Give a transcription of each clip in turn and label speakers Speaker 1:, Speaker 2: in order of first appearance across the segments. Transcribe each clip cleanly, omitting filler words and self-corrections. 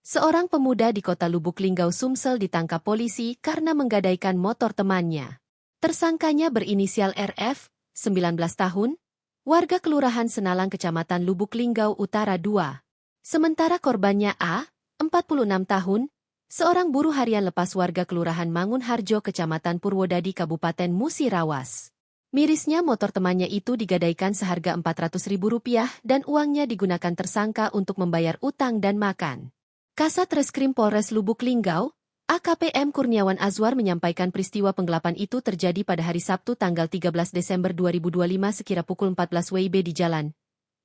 Speaker 1: Seorang pemuda di kota Lubuk Linggau, Sumsel ditangkap polisi karena menggadaikan motor temannya. Tersangkanya berinisial RF, 19 tahun, warga Kelurahan Senalang, Kecamatan Lubuk Linggau Utara 2. Sementara korbannya A, 46 tahun, seorang buruh harian lepas warga Kelurahan Mangunharjo, Kecamatan Purwodadi, Kabupaten Musi Rawas. Mirisnya motor temannya itu digadaikan seharga Rp400.000 dan uangnya digunakan tersangka untuk membayar utang dan makan. Kasat Reskrim Polres Lubuk Linggau, AKP M. Kurniawan Azwar menyampaikan peristiwa penggelapan itu terjadi pada hari Sabtu tanggal 13 Desember 2025 sekira pukul 14 WIB di Jalan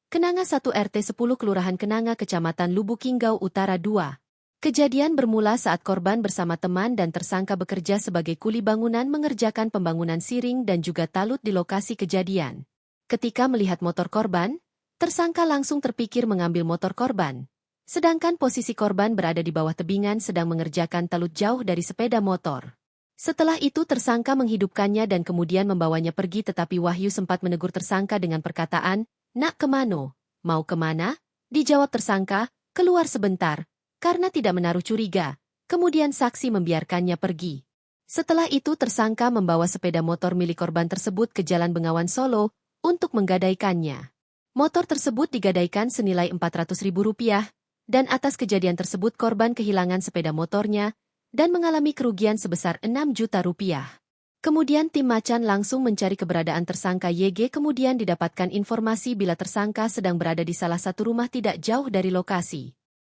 Speaker 1: Kenanga 1 RT 10 Kelurahan Kenanga, Kecamatan Lubuk Linggau Utara 2. Kejadian bermula saat korban bersama teman dan tersangka bekerja sebagai kuli bangunan mengerjakan pembangunan siring dan juga talut di lokasi kejadian. Ketika melihat motor korban, tersangka langsung terpikir mengambil motor korban. Sedangkan posisi korban berada di bawah tebingan sedang mengerjakan talut jauh dari sepeda motor. Setelah itu tersangka menghidupkannya dan kemudian membawanya pergi, tetapi Wahyu sempat menegur tersangka dengan perkataan, "Nak kemano? Mau kemana?" Dijawab tersangka, "Keluar sebentar," karena tidak menaruh curiga. Kemudian saksi membiarkannya pergi. Setelah itu tersangka membawa sepeda motor milik korban tersebut ke Jalan Bengawan Solo untuk menggadaikannya. Motor tersebut digadaikan senilai Rp400.000. Dan atas kejadian tersebut korban kehilangan sepeda motornya dan mengalami kerugian sebesar Rp6 juta. Kemudian tim Macan langsung mencari keberadaan tersangka YG, kemudian didapatkan informasi bila tersangka sedang berada di salah satu rumah tidak jauh dari lokasi.